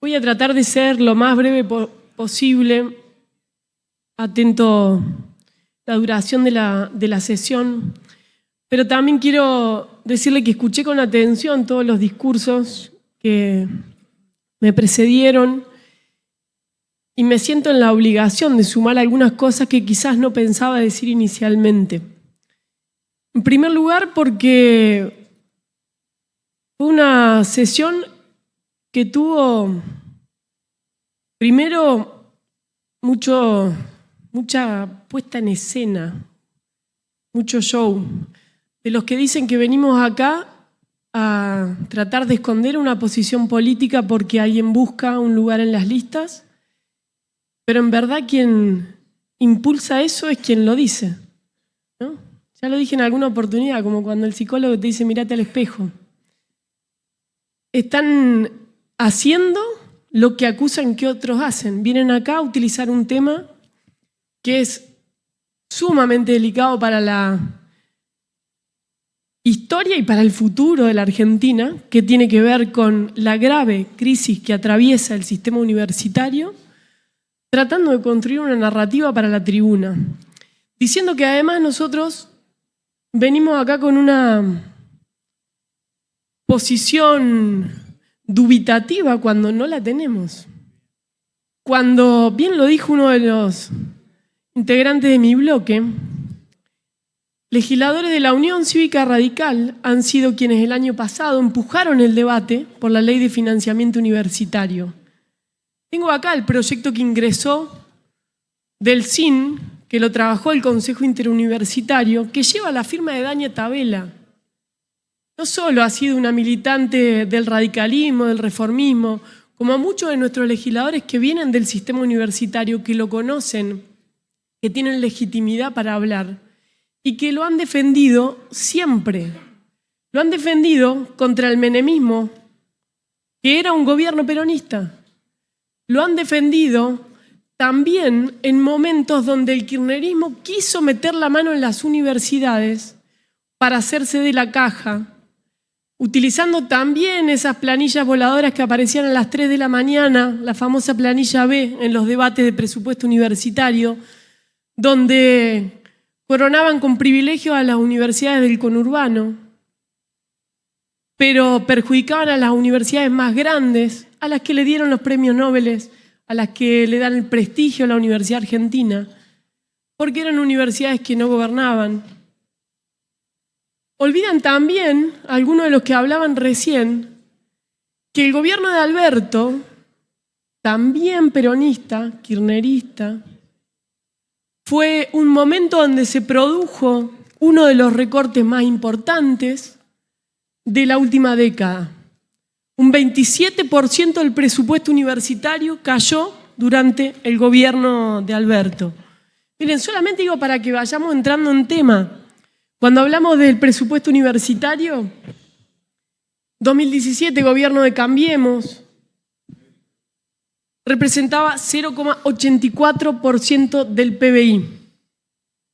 Voy a tratar de ser lo más breve posible, atento a la duración de la sesión, pero también quiero decirle que escuché con atención todos los discursos que me precedieron y me siento en la obligación de sumar algunas cosas que quizás no pensaba decir inicialmente. En primer lugar, porque fue una sesión que tuvo, primero, mucha puesta en escena, mucho show, de los que dicen que venimos acá a tratar de esconder una posición política porque alguien busca un lugar en las listas, pero en verdad quien impulsa eso es quien lo dice, ¿no? Ya lo dije en alguna oportunidad, como cuando el psicólogo te dice, mírate al espejo. Están haciendo lo que acusan que otros hacen. Vienen acá a utilizar un tema que es sumamente delicado para la historia y para el futuro de la Argentina, que tiene que ver con la grave crisis que atraviesa el sistema universitario, tratando de construir una narrativa para la tribuna, diciendo que además nosotros venimos acá con una posición dubitativa cuando no la tenemos. Cuando, bien lo dijo uno de los integrantes de mi bloque, legisladores de la Unión Cívica Radical han sido quienes el año pasado empujaron el debate por la Ley de Financiamiento Universitario. Tengo acá el proyecto que ingresó del CIN, que lo trabajó el Consejo Interuniversitario, que lleva la firma de Dania Tabela. No solo ha sido una militante del radicalismo, del reformismo, como muchos de nuestros legisladores que vienen del sistema universitario, que lo conocen, que tienen legitimidad para hablar y que lo han defendido siempre. Lo han defendido contra el menemismo, que era un gobierno peronista. Lo han defendido también en momentos donde el kirchnerismo quiso meter la mano en las universidades para hacerse de la caja, utilizando también esas planillas voladoras que aparecían a las 3 de la mañana, la famosa planilla B en los debates de presupuesto universitario, donde coronaban con privilegio a las universidades del conurbano, pero perjudicaban a las universidades más grandes, a las que le dieron los premios Nobel, a las que le dan el prestigio a la Universidad Argentina, porque eran universidades que no gobernaban. Olvidan también, algunos de los que hablaban recién, que el gobierno de Alberto, también peronista, kirchnerista, fue un momento donde se produjo uno de los recortes más importantes de la última década. Un 27% del presupuesto universitario cayó durante el gobierno de Alberto. Miren, solamente digo para que vayamos entrando en tema. Cuando hablamos del presupuesto universitario, 2017, gobierno de Cambiemos, representaba 0,84% del PBI.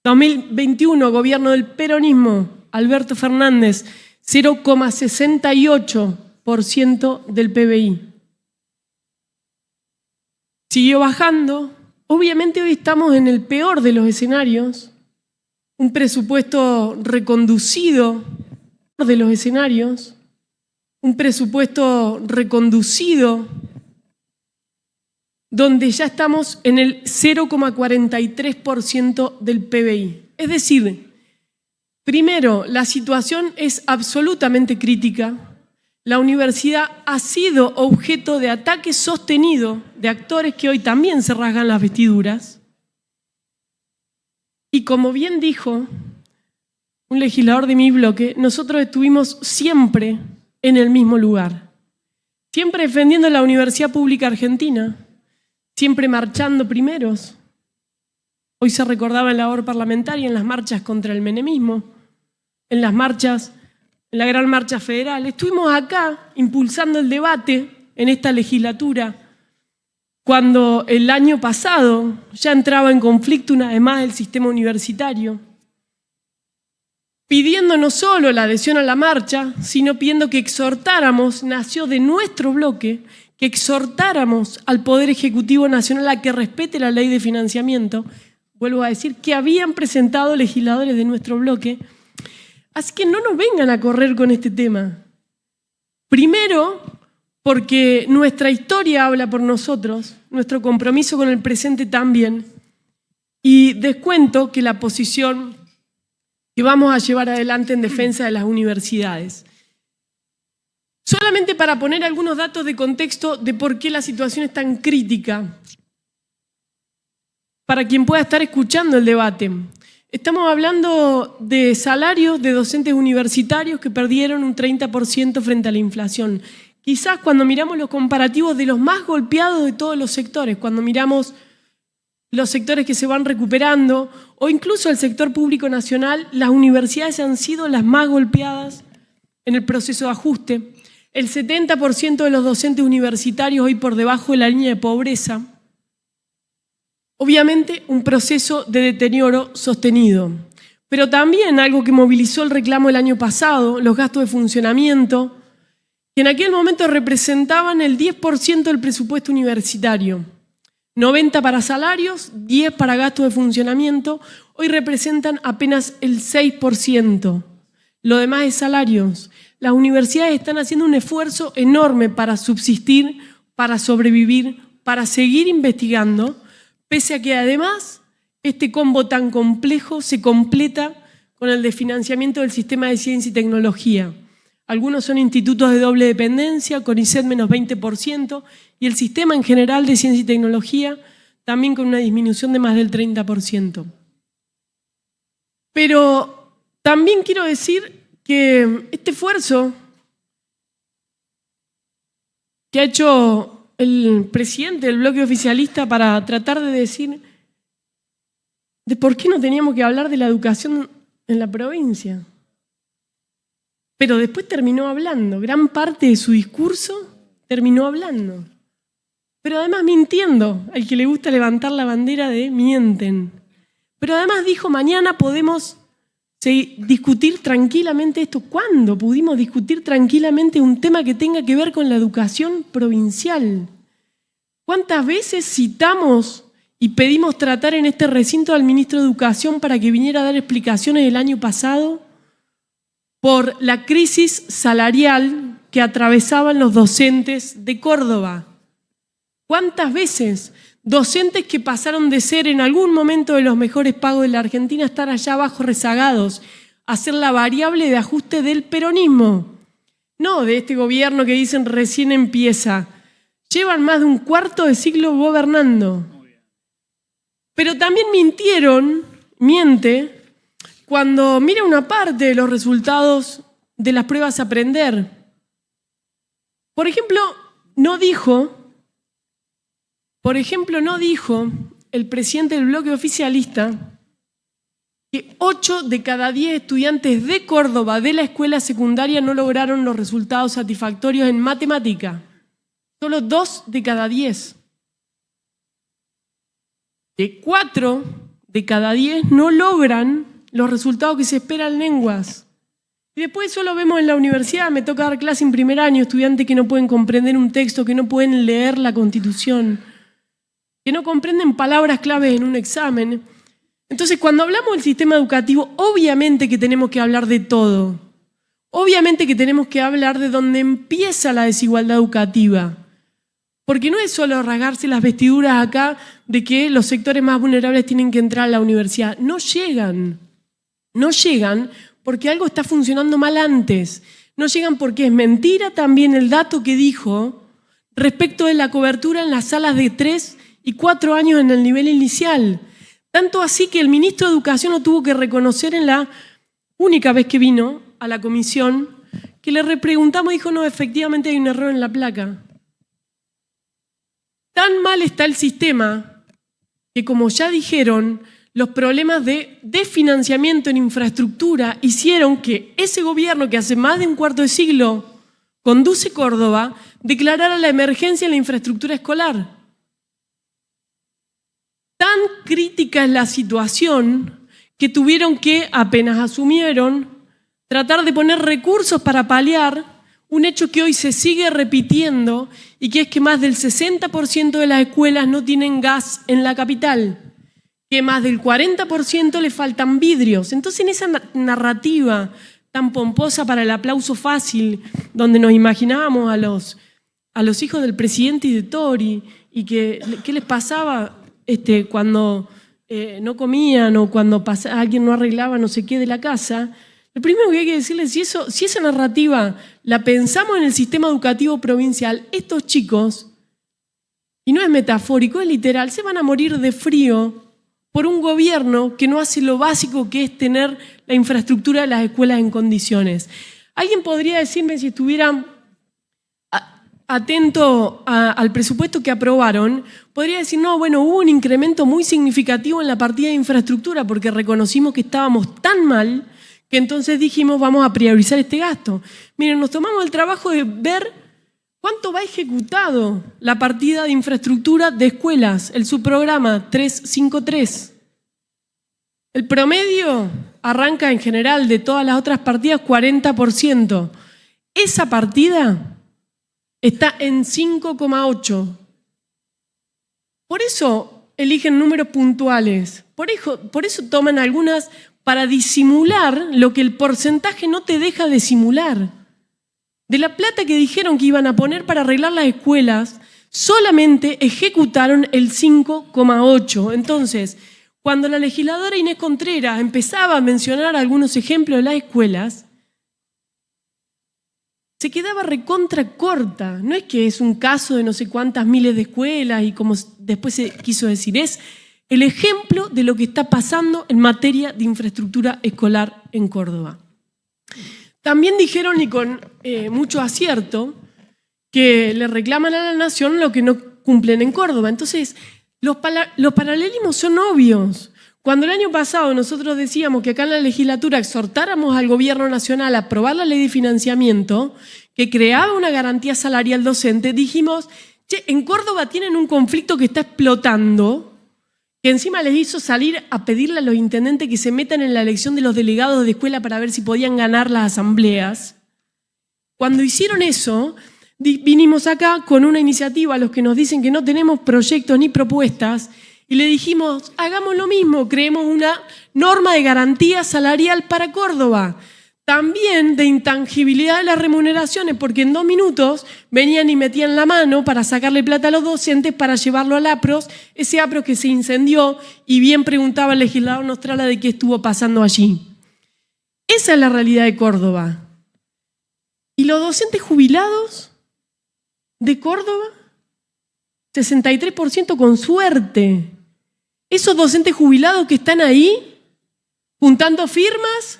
2021, gobierno del peronismo, Alberto Fernández, 0,68% del PBI. Siguió bajando. Obviamente hoy estamos en el peor de los escenarios. Un presupuesto reconducido de los escenarios, un presupuesto reconducido donde ya estamos en el 0,43% del PBI. Es decir, primero, la situación es absolutamente crítica. La universidad ha sido objeto de ataque sostenido de actores que hoy también se rasgan las vestiduras. Y como bien dijo un legislador de mi bloque, nosotros estuvimos siempre en el mismo lugar, siempre defendiendo la Universidad Pública Argentina, siempre marchando primeros. Hoy se recordaba en la labor parlamentaria, en las marchas contra el menemismo, en las marchas, en la gran marcha federal. Estuvimos acá impulsando el debate en esta legislatura, cuando el año pasado ya entraba en conflicto una vez más el sistema universitario, pidiendo no solo la adhesión a la marcha, sino pidiendo que exhortáramos, nació de nuestro bloque, que exhortáramos al Poder Ejecutivo Nacional a que respete la ley de financiamiento. Vuelvo a decir que habían presentado legisladores de nuestro bloque. Así que no nos vengan a correr con este tema. Primero, porque nuestra historia habla por nosotros, nuestro compromiso con el presente también. Y descuento que la posición que vamos a llevar adelante en defensa de las universidades. Solamente para poner algunos datos de contexto de por qué la situación es tan crítica, para quien pueda estar escuchando el debate. Estamos hablando de salarios de docentes universitarios que perdieron un 30% frente a la inflación. Quizás cuando miramos los comparativos de los más golpeados de todos los sectores, cuando miramos los sectores que se van recuperando, o incluso el sector público nacional, las universidades han sido las más golpeadas en el proceso de ajuste. El 70% de los docentes universitarios hoy por debajo de la línea de pobreza. Obviamente un proceso de deterioro sostenido. Pero también algo que movilizó el reclamo el año pasado, los gastos de funcionamiento, que en aquel momento representaban el 10% del presupuesto universitario. 90 para salarios, 10 para gastos de funcionamiento, hoy representan apenas el 6%. Lo demás es salarios. Las universidades están haciendo un esfuerzo enorme para subsistir, para sobrevivir, para seguir investigando, pese a que además este combo tan complejo se completa con el de financiamiento del sistema de ciencia y tecnología. Algunos son institutos de doble dependencia, CONICET menos 20%, y el sistema en general de ciencia y tecnología también con una disminución de más del 30%. Pero también quiero decir que este esfuerzo que ha hecho el presidente del bloque oficialista para tratar de decir de por qué no teníamos que hablar de la educación en la provincia. Pero después terminó hablando, gran parte de su discurso terminó hablando. Pero además mintiendo, al que le gusta levantar la bandera de mienten. Pero además dijo, mañana podemos discutir tranquilamente esto. ¿Cuándo pudimos discutir tranquilamente un tema que tenga que ver con la educación provincial? ¿Cuántas veces citamos y pedimos tratar en este recinto al ministro de Educación para que viniera a dar explicaciones el año pasado por la crisis salarial que atravesaban los docentes de Córdoba? ¿Cuántas veces docentes que pasaron de ser en algún momento de los mejores pagos de la Argentina a estar allá abajo rezagados, a ser la variable de ajuste del peronismo? No de este gobierno que dicen recién empieza. Llevan más de un cuarto de siglo gobernando. Pero también miente, cuando mira una parte de los resultados de las pruebas a aprender. Por ejemplo, no dijo el presidente del bloque oficialista que 8 de cada 10 estudiantes de Córdoba de la escuela secundaria no lograron los resultados satisfactorios en matemática. Solo 2 de cada 10. De 4 de cada 10 no logran los resultados que se esperan en lenguas. Y después solo vemos en la universidad, me toca dar clase en primer año, estudiantes que no pueden comprender un texto, que no pueden leer la Constitución, que no comprenden palabras claves en un examen. Entonces, cuando hablamos del sistema educativo, obviamente que tenemos que hablar de todo. Obviamente que tenemos que hablar de dónde empieza la desigualdad educativa. Porque no es solo rasgarse las vestiduras acá de que los sectores más vulnerables tienen que entrar a la universidad. No llegan porque algo está funcionando mal antes. No llegan porque es mentira también el dato que dijo respecto de la cobertura en las salas de 3 y 4 años en el nivel inicial. Tanto así que el ministro de Educación lo tuvo que reconocer en la única vez que vino a la comisión, que le repreguntamos y dijo, no, efectivamente hay un error en la placa. Tan mal está el sistema que, como ya dijeron, los problemas de desfinanciamiento en infraestructura hicieron que ese gobierno que hace más de un cuarto de siglo conduce Córdoba declarara la emergencia en la infraestructura escolar. Tan crítica es la situación que tuvieron que, apenas asumieron, tratar de poner recursos para paliar un hecho que hoy se sigue repitiendo y que es que más del 60% de las escuelas no tienen gas en la capital, que más del 40% le faltan vidrios. Entonces, en esa narrativa tan pomposa para el aplauso fácil, donde nos imaginábamos a los hijos del presidente y de Tori, y qué les pasaba cuando no comían o cuando alguien no arreglaba no sé qué de la casa, lo primero que hay que decirles, si esa narrativa la pensamos en el sistema educativo provincial, estos chicos, y no es metafórico, es literal, se van a morir de frío por un gobierno que no hace lo básico, que es tener la infraestructura de las escuelas en condiciones. Alguien podría decirme, si estuviera atento al presupuesto que aprobaron, podría decir, no, bueno, hubo un incremento muy significativo en la partida de infraestructura porque reconocimos que estábamos tan mal que entonces dijimos, vamos a priorizar este gasto. Miren, nos tomamos el trabajo de ver cuánto va ejecutado la partida de infraestructura de escuelas, el subprograma 353. El promedio arranca en general de todas las otras partidas 40%. Esa partida está en 5,8. Por eso eligen números puntuales. Por eso toman algunas para disimular lo que el porcentaje no te deja de simular. De la plata que dijeron que iban a poner para arreglar las escuelas, solamente ejecutaron el 5,8. Entonces, cuando la legisladora Inés Contreras empezaba a mencionar algunos ejemplos de las escuelas, se quedaba recontra corta. No es que es un caso de no sé cuántas miles de escuelas y como después se quiso decir, es el ejemplo de lo que está pasando en materia de infraestructura escolar en Córdoba. También dijeron, y con mucho acierto, que le reclaman a la Nación lo que no cumplen en Córdoba. Entonces, los paralelismos son obvios. Cuando el año pasado nosotros decíamos que acá en la legislatura exhortáramos al gobierno nacional a aprobar la ley de financiamiento que creaba una garantía salarial docente, dijimos, che, en Córdoba tienen un conflicto que está explotando, que encima les hizo salir a pedirle a los intendentes que se metan en la elección de los delegados de escuela para ver si podían ganar las asambleas. Cuando hicieron eso, vinimos acá con una iniciativa a los que nos dicen que no tenemos proyectos ni propuestas y le dijimos, hagamos lo mismo, creemos una norma de garantía salarial para Córdoba. También de intangibilidad de las remuneraciones, porque en 2 minutos venían y metían la mano para sacarle plata a los docentes para llevarlo al APROS, ese APROS que se incendió y bien preguntaba el legislador Nostrala de qué estuvo pasando allí. Esa es la realidad de Córdoba. ¿Y los docentes jubilados de Córdoba? 63% con suerte. Esos docentes jubilados que están ahí juntando firmas,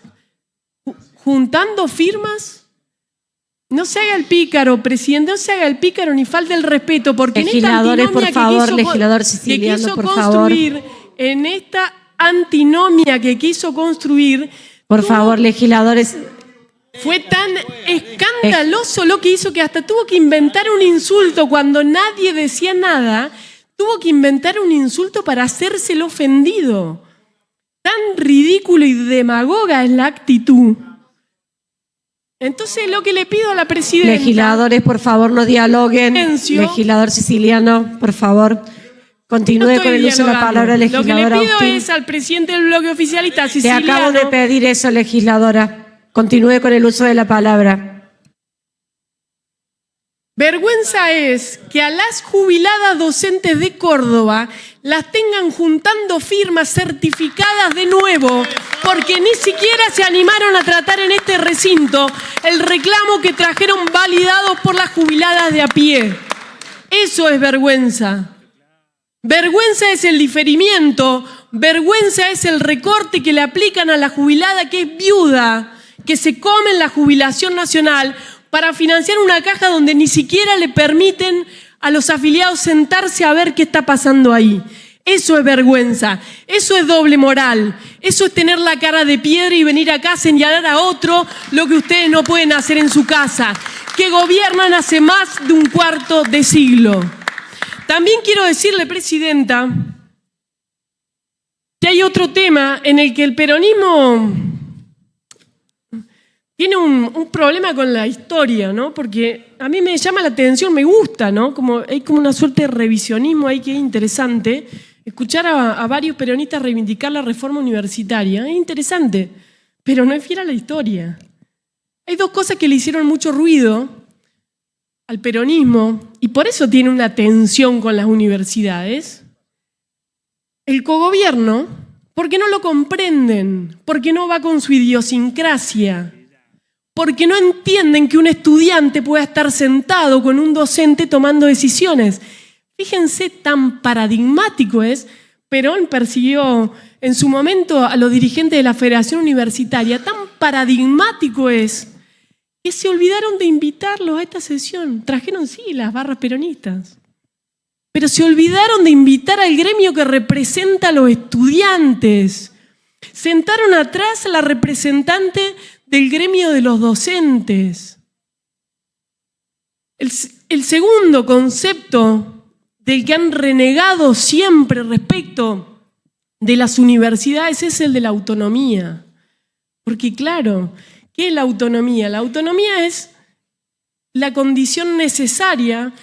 no se haga el pícaro, presidente, no se haga el pícaro ni falta el respeto, porque legisladores, por favor, legislador siciliano, por favor. En esta antinomia que quiso construir, por favor, legisladores. Fue tan escandaloso lo que hizo que hasta tuvo que inventar un insulto cuando nadie decía nada, tuvo que inventar un insulto para hacerse el ofendido. Tan ridículo y demagoga es la actitud. Entonces, lo que le pido a la presidenta... Legisladores, por favor, no dialoguen. Silencio. Legislador siciliano, por favor, continúe con el uso de la palabra, legisladora. Lo que le pido Austin. es al presidente del bloque oficialista siciliano... Te acabo de pedir eso, legisladora. Continúe con el uso de la palabra. Vergüenza es que a las jubiladas docentes de Córdoba las tengan juntando firmas certificadas de nuevo, porque ni siquiera se animaron a tratar en este recinto el reclamo que trajeron validados por las jubiladas de a pie. Eso es vergüenza. Vergüenza es el diferimiento, vergüenza es el recorte que le aplican a la jubilada que es viuda, que se comen la jubilación nacional para financiar una caja donde ni siquiera le permiten a los afiliados sentarse a ver qué está pasando ahí. Eso es vergüenza, eso es doble moral, eso es tener la cara de piedra y venir acá a señalar a otro lo que ustedes no pueden hacer en su casa, que gobiernan hace más de un cuarto de siglo. También quiero decirle, presidenta, que hay otro tema en el que el peronismo tiene un problema con la historia, ¿no? Porque a mí me llama la atención, me gusta, ¿no? Hay como una suerte de revisionismo ahí que es interesante. Escuchar a varios peronistas reivindicar la reforma universitaria es interesante, pero no es fiel a la historia. Hay dos cosas que le hicieron mucho ruido al peronismo y por eso tiene una tensión con las universidades. El cogobierno, porque no lo comprenden, porque no va con su idiosincrasia, porque no entienden que un estudiante pueda estar sentado con un docente tomando decisiones. Fíjense, tan paradigmático es. Perón persiguió en su momento a los dirigentes de la Federación Universitaria, tan paradigmático es que se olvidaron de invitarlos a esta sesión. Trajeron, sí, las barras peronistas, pero se olvidaron de invitar al gremio que representa a los estudiantes. Sentaron atrás a la representante del gremio de los docentes. El segundo concepto del que han renegado siempre respecto de las universidades es el de la autonomía. Porque claro, ¿qué es la autonomía? La autonomía es la condición necesaria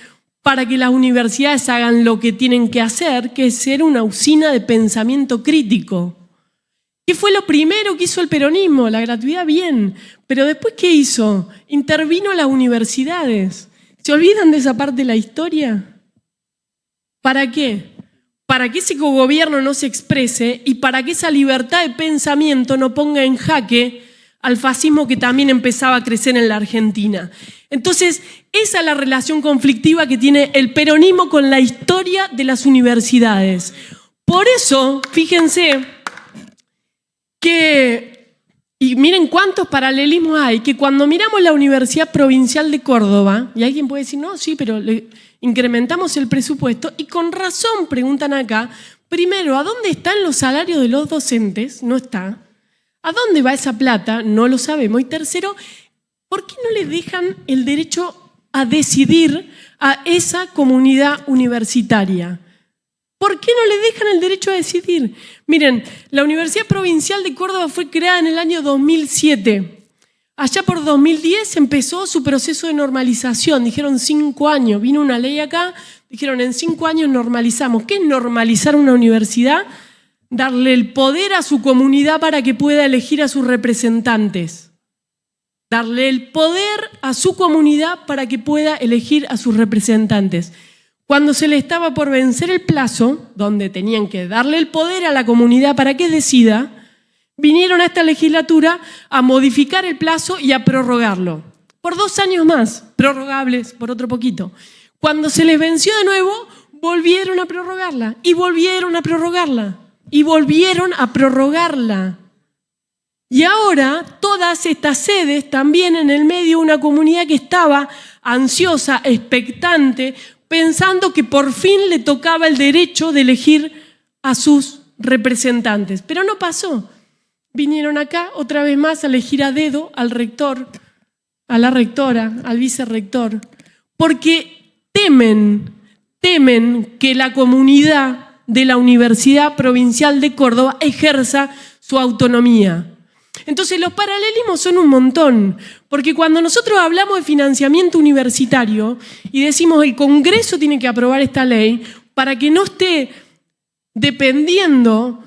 para que las universidades hagan lo que tienen que hacer, que es ser una usina de pensamiento crítico. ¿Qué fue lo primero que hizo el peronismo? La gratuidad, bien, pero después ¿qué hizo? Intervino las universidades. ¿Se olvidan de esa parte de la historia? ¿Para qué? Para que ese cogobierno no se exprese y para que esa libertad de pensamiento no ponga en jaque al fascismo que también empezaba a crecer en la Argentina. Entonces, esa es la relación conflictiva que tiene el peronismo con la historia de las universidades. Por eso, fíjense y miren cuántos paralelismos hay, que cuando miramos la Universidad Provincial de Córdoba, y alguien puede decir, no, sí, pero incrementamos el presupuesto, y con razón preguntan acá, primero, ¿a dónde están los salarios de los docentes? No está. ¿A dónde va esa plata? No lo sabemos. Y tercero, ¿por qué no le dejan el derecho a decidir a esa comunidad universitaria? ¿Por qué no le dejan el derecho a decidir? Miren, la Universidad Provincial de Córdoba fue creada en el año 2007. Allá por 2010 empezó su proceso de normalización. Dijeron 5 años. Vino una ley acá, dijeron en 5 años normalizamos. ¿Qué es normalizar una universidad? Darle el poder a su comunidad para que pueda elegir a sus representantes. Darle el poder a su comunidad para que pueda elegir a sus representantes. Cuando se le estaba por vencer el plazo, donde tenían que darle el poder a la comunidad para que decida, vinieron a esta legislatura a modificar el plazo y a prorrogarlo. Por 2 años más, prorrogables por otro poquito. Cuando se les venció de nuevo, volvieron a prorrogarla y volvieron a prorrogarla y volvieron a prorrogarla. Y ahora todas estas sedes también en el medio de una comunidad que estaba ansiosa, expectante, pensando que por fin le tocaba el derecho de elegir a sus representantes. Pero no pasó. Vinieron acá otra vez más a elegir a dedo al rector, a la rectora, al vicerrector, porque temen que la comunidad de la Universidad Provincial de Córdoba ejerza su autonomía. Entonces los paralelismos son un montón, porque cuando nosotros hablamos de financiamiento universitario y decimos el Congreso tiene que aprobar esta ley para que no esté dependiendo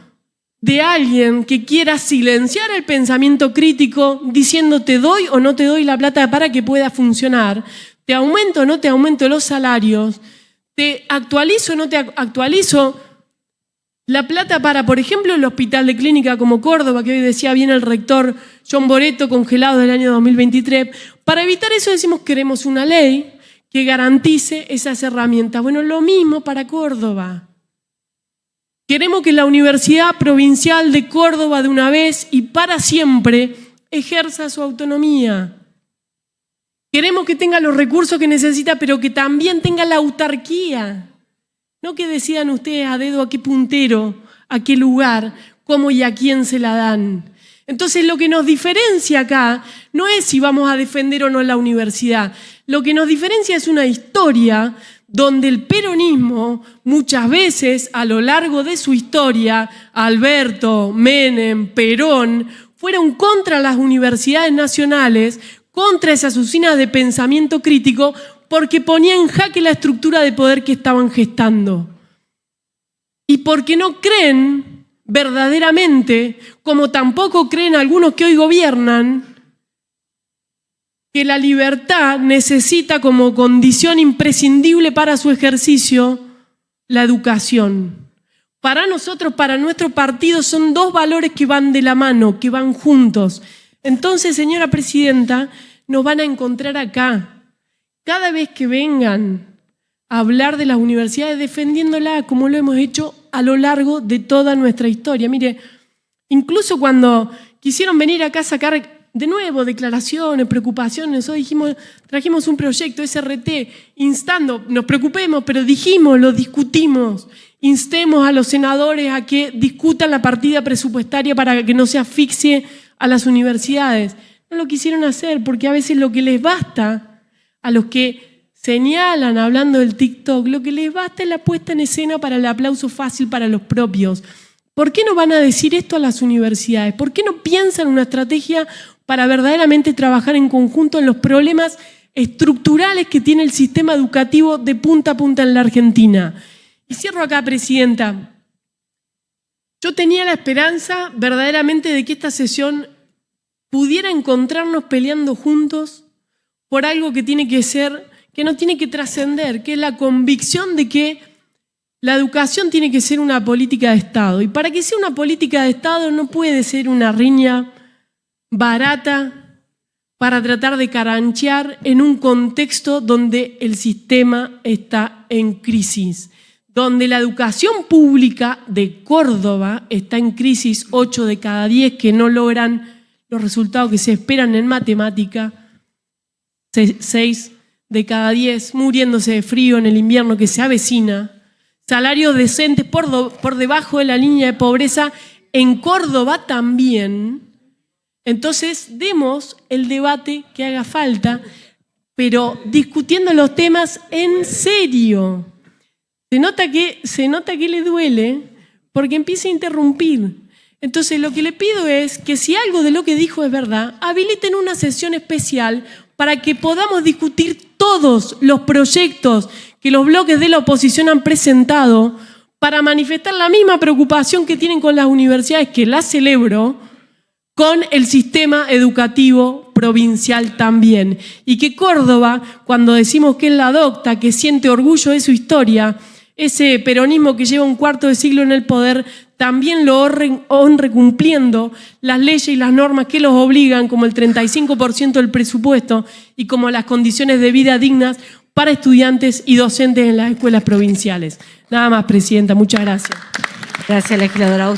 de alguien que quiera silenciar el pensamiento crítico diciendo te doy o no te doy la plata para que pueda funcionar, te aumento o no te aumento los salarios, te actualizo o no te actualizo la plata para, por ejemplo, el hospital de clínica como Córdoba, que hoy decía bien el rector John Boreto, congelado del año 2023. Para evitar eso decimos queremos una ley que garantice esas herramientas. Bueno, lo mismo para Córdoba. Queremos que la Universidad Provincial de Córdoba de una vez y para siempre ejerza su autonomía. Queremos que tenga los recursos que necesita, pero que también tenga la autarquía. No que decidan ustedes a dedo a qué puntero, a qué lugar, cómo y a quién se la dan. Entonces lo que nos diferencia acá no es si vamos a defender o no la universidad. Lo que nos diferencia es una historia donde el peronismo muchas veces a lo largo de su historia, Alberto, Menem, Perón, fueron contra las universidades nacionales, contra esas usinas de pensamiento crítico, porque ponía en jaque la estructura de poder que estaban gestando. Y porque no creen verdaderamente, como tampoco creen algunos que hoy gobiernan, que la libertad necesita como condición imprescindible para su ejercicio la educación. Para nosotros, para nuestro partido, son dos valores que van de la mano, que van juntos. Entonces, señora presidenta, nos van a encontrar acá. Cada vez que vengan a hablar de las universidades, defendiéndola como lo hemos hecho a lo largo de toda nuestra historia. Mire, incluso cuando quisieron venir acá a sacar de nuevo declaraciones, preocupaciones, hoy trajimos un proyecto SRT instando, nos preocupemos, pero dijimos, lo discutimos, instemos a los senadores a que discutan la partida presupuestaria para que no se asfixie a las universidades. No lo quisieron hacer porque a veces lo que les basta a los que señalan hablando del TikTok, lo que les basta es la puesta en escena para el aplauso fácil para los propios. ¿Por qué no van a decir esto a las universidades? ¿Por qué no piensan una estrategia para verdaderamente trabajar en conjunto en los problemas estructurales que tiene el sistema educativo de punta a punta en la Argentina? Y cierro acá, presidenta. Yo tenía la esperanza verdaderamente de que esta sesión pudiera encontrarnos peleando juntos por algo que tiene que ser, que no tiene que trascender, que es la convicción de que la educación tiene que ser una política de Estado. Y para que sea una política de Estado no puede ser una riña barata para tratar de caranchear en un contexto donde el sistema está en crisis, donde la educación pública de Córdoba está en crisis, 8 de cada 10 que no logran los resultados que se esperan en matemática, 6 de cada 10 muriéndose de frío en el invierno que se avecina, salarios decentes por debajo de la línea de pobreza en Córdoba también. Entonces, demos el debate que haga falta, pero discutiendo los temas en serio. Se nota que le duele porque empieza a interrumpir. Entonces, lo que le pido es que si algo de lo que dijo es verdad, habiliten una sesión especial para que podamos discutir todos los proyectos que los bloques de la oposición han presentado para manifestar la misma preocupación que tienen con las universidades, que la celebro, con el sistema educativo provincial también. Y que Córdoba, cuando decimos que es la docta, que siente orgullo de su historia, ese peronismo que lleva un cuarto de siglo en el poder, también lo honre cumpliendo las leyes y las normas que los obligan, como el 35% del presupuesto y como las condiciones de vida dignas para estudiantes y docentes en las escuelas provinciales. Nada más, presidenta. Muchas gracias. Gracias, legisladora.